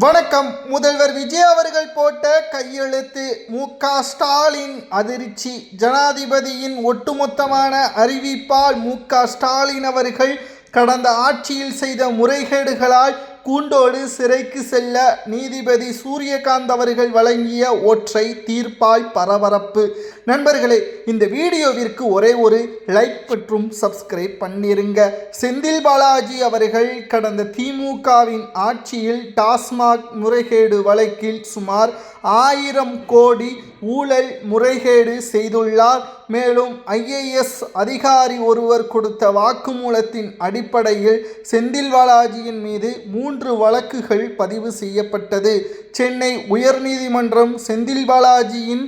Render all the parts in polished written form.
வணக்கம். முதல்வர் விஜய் அவர்கள் போட்ட கையெழுத்து. மு.க.ஸ்டாலின் அதிர்ச்சி. ஜனாதிபதியின் ஒட்டுமொத்தமான அறிவிப்பால் மு.க.ஸ்டாலின் அவர்கள் கடந்த ஆட்சியில் செய்த முறைகேடுகளால் கூண்டோடு சிறைக்கு செல்ல நீதிபதி சூரியகாந்த் அவர்கள் வழங்கிய ஒற்றை தீர்ப்பால் பரபரப்பு. நண்பர்களே, இந்த வீடியோவிற்கு ஒரே ஒரு லைக் மற்றும் சப்ஸ்கிரைப் பண்ணிருங்க. செந்தில் பாலாஜி அவர்கள் கடந்த திமுகவின் ஆட்சியில் டாஸ்மாக் முறைகேடு வழக்கில் சுமார் 1000 கோடி ஊழல் முறைகேடு செய்துள்ளார். மேலும் IAS அதிகாரி ஒருவர் கொடுத்த வாக்குமூலத்தின் அடிப்படையில் செந்தில் பாலாஜியின் மீது 3 வழக்குகள் பதிவு செய்யப்பட்டது. சென்னை உயர்நீதிமன்றம் செந்தில் பாலாஜியின்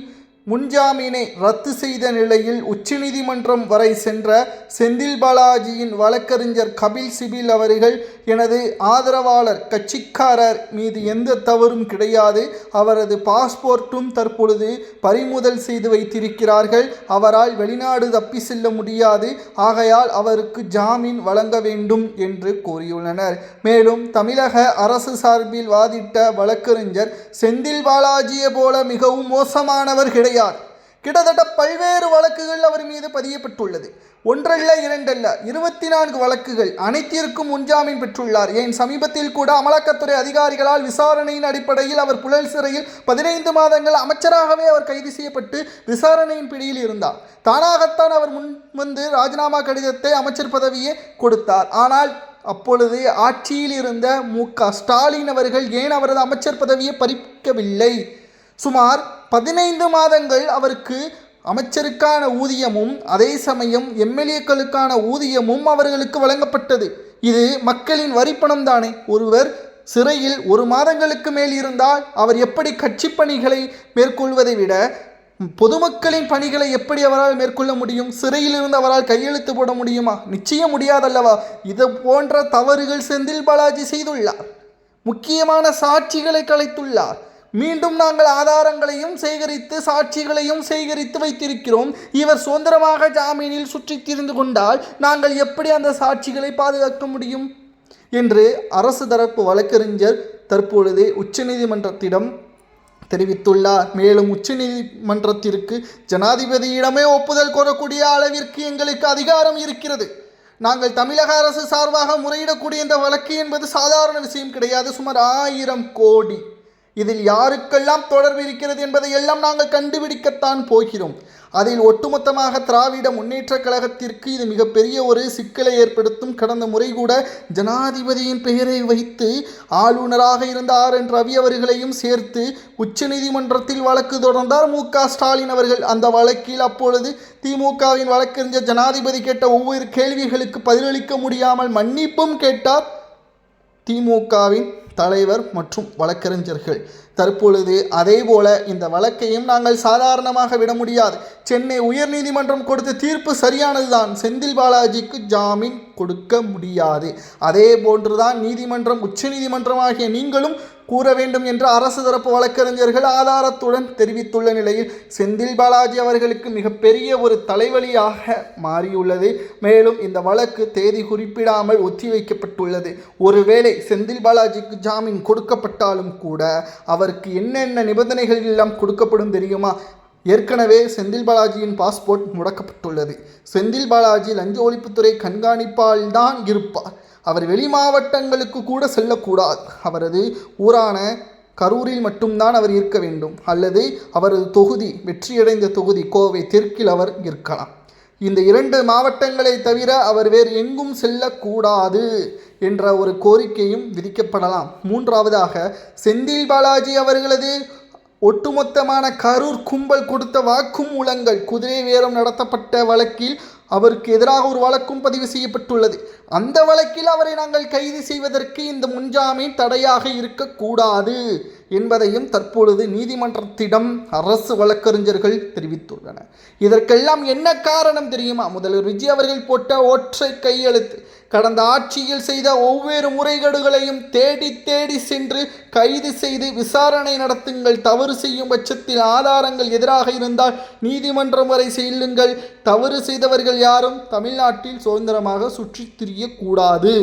முன்ஜாமீனை ரத்து செய்த நிலையில் உச்சநீதிமன்றம் வரை சென்ற செந்தில் பாலாஜியின் வழக்கறிஞர் கபில் சிபில் அவர்கள், எனது ஆதரவாளர் கட்சிக்காரர் மீது எந்த தவறும் கிடையாது, அவரது பாஸ்போர்ட்டும் தற்பொழுது பறிமுதல் செய்து வைத்திருக்கிறார்கள், அவரால் வெளிநாடு தப்பி செல்ல முடியாது, ஆகையால் அவருக்கு ஜாமீன் வழங்க வேண்டும் என்று கூறியுள்ளனர். மேலும் தமிழக அரசு சார்பில் வாதிட்ட வழக்கறிஞர், செந்தில் பாலாஜியை போல மிகவும் மோசமானவர் கிடையாது, கிட்டத்தட்ட பல்வேறு வழக்குகள் அவர் மீது பதியப்பட்டுள்ளது. ஒன்றல்ல இரண்டல்ல 24 வழக்குகள், அனைத்திற்கும் முன்ஜாமீன் பெற்றுள்ளார். ஏன் சமீபத்தில் கூட அமலாக்கத்துறை அதிகாரிகளால் விசாரணையின் அடிப்படையில் அவர் புழல் சிறையில் 15 மாதங்கள் அமைச்சராகவே அவர் கைது செய்யப்பட்டு விசாரணையின் பிடியில் இருந்தார். தானாகத்தான் அவர் முன் வந்து ராஜினாமா கடிதத்தை அமைச்சர் பதவியே கொடுத்தார். ஆனால் அப்பொழுது ஆட்சியில் இருந்த மு.க.ஸ்டாலின் அவர்கள் ஏன் அவரது அமைச்சர் பதவியை பறிக்கவில்லை? சுமார் 15 மாதங்கள் அவருக்கு அமைச்சருக்கான ஊதியமும் அதே சமயம் MLAக்களுக்கான ஊதியமும் அவர்களுக்கு வழங்கப்பட்டது. இது மக்களின் வரிப்பணம் தானே. ஒருவர் சிறையில் 1 மாதங்களுக்கு மேல் இருந்தால் அவர் எப்படி கட்சி பணிகளை மேற்கொள்வதை விட பொதுமக்களின் பணிகளை எப்படி அவரால் மேற்கொள்ள முடியும்? சிறையில் இருந்து அவரால் கையெழுத்து போட முடியுமா? நிச்சயம் முடியாதல்லவா? இது போன்ற தவறுகள் செந்தில் பாலாஜி செய்துள்ளார். முக்கியமான சாட்சிகளை கலைத்துள்ளார். மீண்டும் நாங்கள் ஆதாரங்களையும் சேகரித்து சாட்சிகளையும் சேகரித்து வைத்திருக்கிறோம். இவர் சுதந்திரமாக ஜாமீனில் சுற்றி திரிந்து கொண்டால் நாங்கள் எப்படி அந்த சாட்சிகளை பாதுகாக்க முடியும் என்று அரசு தரப்பு வழக்கறிஞர் தற்பொழுது உச்சநீதிமன்றத்திடம் தெரிவித்துள்ளார். மேலும் உச்சநீதிமன்றத்திற்கு ஜனாதிபதியிடமே ஒப்புதல் கோரக்கூடிய அளவிற்கு எங்களுக்கு அதிகாரம் இருக்கிறது. நாங்கள் தமிழக அரசு சார்பாக முறையிடக்கூடிய இந்த வழக்கு என்பது சாதாரண விஷயம் கிடையாது. சுமார் 1000 கோடி. இதில் யாருக்கெல்லாம் தொடர்பு இருக்கிறது என்பதை எல்லாம் நாங்கள் கண்டுபிடிக்கத்தான் போகிறோம். அதில் ஒட்டுமொத்தமாக திராவிட முன்னேற்ற கழகத்திற்கு இது மிகப்பெரிய ஒரு சிக்கலை ஏற்படுத்தும். கடந்த முறை கூட ஜனாதிபதியின் பெயரை வைத்து ஆளுநராக இருந்த RN ரவி அவர்களையும் சேர்த்து உச்சநீதிமன்றத்தில் வழக்கு தொடர்ந்தார் மு.க.ஸ்டாலின் அவர்கள். அந்த வழக்கில் அப்பொழுது திமுகவின் வழக்கறிஞர் ஜனாதிபதி கேட்ட ஒவ்வொரு கேள்விகளுக்கு பதிலளிக்க முடியாமல் மன்னிப்பும் கேட்டார் திமுகவின் தலைவர் மற்றும் வழக்கறிஞர்கள். தற்பொழுது அதேபோல இந்த வழக்கையும் நாங்கள் சாதாரணமாக விட முடியாது. சென்னை உயர்நீதிமன்றம் கொடுத்த தீர்ப்பு சரியானதுதான். செந்தில் பாலாஜிக்கு ஜாமீன் கொடுக்க முடியாது. அதே போன்றுதான் நீதிமன்றம் உச்சநீதிமன்றம் ஆகிய நீங்களும் கூற வேண்டும் என்று அரசு தரப்பு வழக்கறிஞர்கள் ஆதாரத்துடன் தெரிவித்துள்ள நிலையில் செந்தில் பாலாஜி அவர்களுக்கு மிகப்பெரிய ஒரு தலைவலியாக மாறியுள்ளது. மேலும் இந்த வழக்கு தேதி குறிப்பிடாமல் ஒத்திவைக்கப்பட்டுள்ளது. ஒருவேளை செந்தில் பாலாஜிக்கு ஜாமீன் கொடுக்கப்பட்டாலும் கூட அவருக்கு என்னென்ன நிபந்தனைகள் எல்லாம் கொடுக்கப்படும் தெரியுமா? ஏற்கனவே செந்தில் பாலாஜியின் பாஸ்போர்ட் முடக்கப்பட்டுள்ளது. செந்தில் பாலாஜி லஞ்ச ஒழிப்புத்துறை கண்காணிப்பால் தான் இருப்பார். அவர் வெளி மாவட்டங்களுக்கு கூட செல்லக்கூடாது. அவரது ஊரான கரூரில் மட்டும்தான் அவர் இருக்க வேண்டும். அல்லது அவரது தொகுதி, வெற்றியடைந்த தொகுதி கோவை தெற்கில் அவர் இருக்கலாம். இந்த 2 மாவட்டங்களை தவிர அவர் வேறு எங்கும் செல்லக்கூடாது என்ற ஒரு கோரிக்கையும் விதிக்கப்படலாம். மூன்றாவதாக செந்தில் பாலாஜி அவர்களது ஒட்டுமொத்தமான கரூர் கும்பல் கொடுத்த வாக்குமூலங்கள், குதிரை வேரம் நடத்தப்பட்ட வழக்கில் அவருக்கு எதிராக ஒரு வழக்கும் பதிவு செய்யப்பட்டுள்ளது. அந்த வழக்கில் அவரை நாங்கள் கைது செய்வதற்கு இந்த முன்ஜாமீன் தடையாக இருக்கக்கூடாது என்பதையும் தற்பொழுது நீதிமன்றத்திடம் அரசு வழக்கறிஞர்கள் தெரிவித்துள்ளனர். இதற்கெல்லாம் என்ன காரணம் தெரியுமா? முதல்வர் விஜய் அவர்கள் போட்ட ஒற்றை கையெழுத்து. கடந்த ஆட்சியில் செய்த ஒவ்வொரு முறைகேடுகளையும் தேடி தேடி சென்று கைது செய்து விசாரணை நடத்துங்கள். தவறு செய்யும் பட்சத்தில் ஆதாரங்கள் எதிராக இருந்தால் நீதிமன்றம் வரை செல்லுங்கள். தவறு செய்தவர்கள் யாரும் தமிழ்நாட்டில் சுதந்திரமாக சுற்றித் திரியக்கூடாது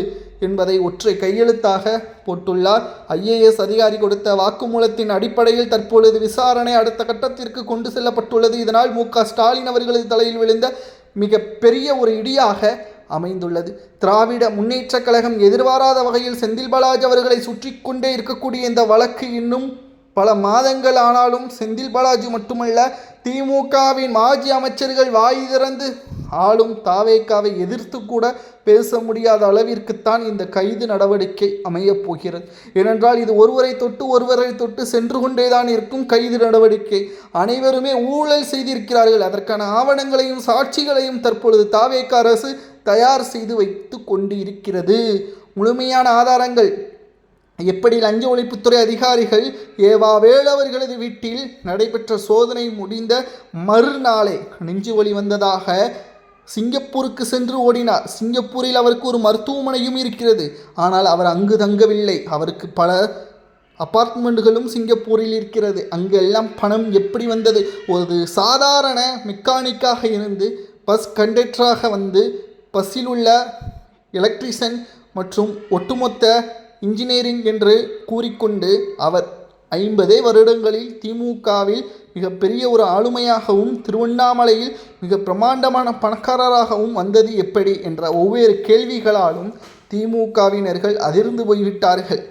என்பதை ஒற்றை கையெழுத்தாக போட்டுள்ளார். IAS அதிகாரி கொடுத்த வாக்குமூலத்தின் அடிப்படையில் தற்பொழுது விசாரணை அடுத்த கட்டத்திற்கு கொண்டு செல்லப்பட்டுள்ளது. இதனால் MK ஸ்டாலின் அவர்களது தலையில் விழுந்த மிக பெரிய ஒரு இடியாக அமைந்துள்ளது. திராவிட முன்னேற்ற கழகம் எதிர்பாராத வகையில் செந்தில் பாலாஜி அவர்களை சுற்றி கொண்டே இருக்கக்கூடிய இந்த வழக்கு இன்னும் பல மாதங்கள் ஆனாலும் செந்தில் பாலாஜி மட்டுமல்ல, திமுகவின் மாஜி அமைச்சர்கள் வாய் திறந்து ஆளும் தாவேக்காவை எதிர்த்து கூட பேச முடியாத அளவிற்குத்தான் இந்த கைது நடவடிக்கை அமையப் போகிறது. ஏனென்றால் இது ஒருவரை தொட்டு சென்று கொண்டேதான் இருக்கும் கைது நடவடிக்கை. அனைவருமே ஊழல் செய்திருக்கிறார்கள். அதற்கான ஆவணங்களையும் சாட்சிகளையும் தற்பொழுது தாவேக்கா அரசு தயார் செய்து வைத்து கொண்டு இருக்கிறது. முழுமையான ஆதாரங்கள் எப்படி லஞ்ச ஒழிப்புத்துறை அதிகாரிகள் ஏவாவேலு அவர்களது வீட்டில் நடைபெற்ற சோதனை முடிந்த மறுநாளே நெஞ்சு வலி வந்ததாக சிங்கப்பூருக்கு சென்று ஓடினார். சிங்கப்பூரில் அவருக்கு ஒரு மருத்துவமனையும் இருக்கிறது. ஆனால் அவர் அங்கு தங்கவில்லை. அவருக்கு பல அப்பார்ட்மெண்ட்டுகளும் சிங்கப்பூரில் இருக்கிறது. அங்கு எல்லாம் பணம் எப்படி வந்தது? ஒரு சாதாரண மெக்கானிக்காக இருந்து பஸ் கண்டக்டராக வந்து பஸ்ஸில் உள்ள எலக்ட்ரிஷியன் மற்றும் ஒட்டுமொத்த இன்ஜினியரிங் என்று கூறிக்கொண்டு அவர் 50 வருடங்களில் திமுகவில் மிகப்பெரிய ஒரு ஆளுமையாகவும் திருவண்ணாமலையில் மிக பிரமாண்டமான பணக்காரராகவும் வந்தது எப்படி என்ற ஒவ்வொரு கேள்விகளாலும் திமுகவினர்கள் அதிர்ந்து போய்விட்டார்கள்.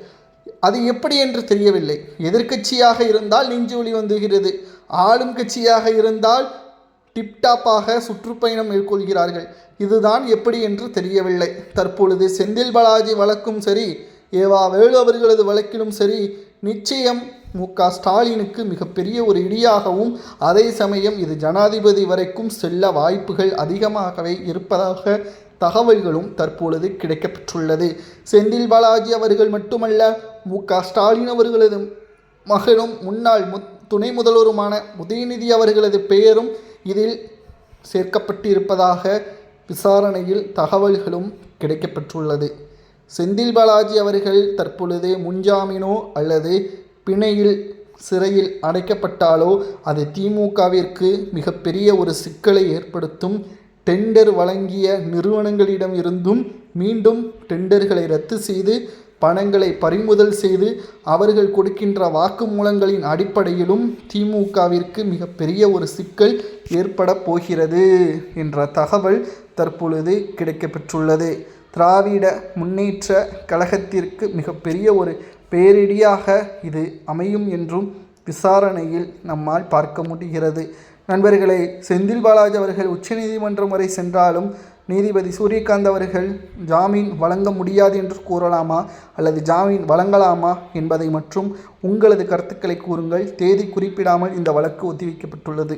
அது எப்படி என்று தெரியவில்லை. எதிர்க்கட்சியாக இருந்தால் நெஞ்சுவலி வந்துகிறது, ஆளும் கட்சியாக இருந்தால் டிப்டாப்பாக சுற்றுப்பயணம் மேற்கொள்கிறார்கள். இதுதான் எப்படி என்று தெரியவில்லை. தற்பொழுது செந்தில் பாலாஜி வழக்கும் சரி, ஏவாவேலு அவர்களது வழக்கிலும் சரி, நிச்சயம் MK ஸ்டாலினுக்கு மிகப்பெரிய ஒரு இடியாகவும் அதே சமயம் இது ஜனாதிபதி வரைக்கும் செல்ல வாய்ப்புகள் அதிகமாகவே இருப்பதாக தகவல்களும் தற்பொழுது கிடைக்கப்பெற்றுள்ளது. செந்தில் பாலாஜி அவர்கள் மட்டுமல்ல, MK ஸ்டாலின் அவர்களது மகனும் முன்னாள் துணை முதல்வருமான உதயநிதி அவர்களது பெயரும் இதில் சேர்க்கப்பட்டிருப்பதாக விசாரணையில் தகவல்களும் கிடைக்கப்பெற்றுள்ளது. செந்தில் பாலாஜி அவர்கள் தற்பொழுது முன்ஜாமீனோ அல்லது பிணையில் சிறையில் அடைக்கப்பட்டாலோ அது திமுகவிற்கு மிகப்பெரிய ஒரு சிக்கலை ஏற்படுத்தும். டெண்டர் வழங்கிய நிறுவனங்களிடம் இருந்தும் மீண்டும் டெண்டர்களை ரத்து செய்து பணங்களை பறிமுதல் செய்து அவர்கள் கொடுக்கின்ற வாக்குமூலங்களின் அடிப்படையிலும் திமுகவிற்கு மிகப்பெரிய ஒரு சிக்கல் ஏற்பட போகிறது என்ற தகவல் தற்பொழுது கிடைக்கப்பெற்றுள்ளது. திராவிட முன்னேற்ற கழகத்திற்கு மிகப்பெரிய ஒரு பேரிடியாக இது அமையும் என்றும் விசாரணையில் நம்மால் பார்க்க முடிகிறது. நண்பர்களே, செந்தில் பாலாஜி அவர்கள் உச்சநீதிமன்றம் வரை சென்றாலும் நீதிபதி சூரியகாந்த் அவர்கள் ஜாமீன் வழங்க முடியாது என்று கூறலாமா அல்லது ஜாமீன் வழங்கலாமா என்பதை மற்றும் உங்களது கருத்துக்களை கூறுங்கள். தேதி குறிப்பிடாமல் இந்த வழக்கு ஒத்திவைக்கப்பட்டுள்ளது.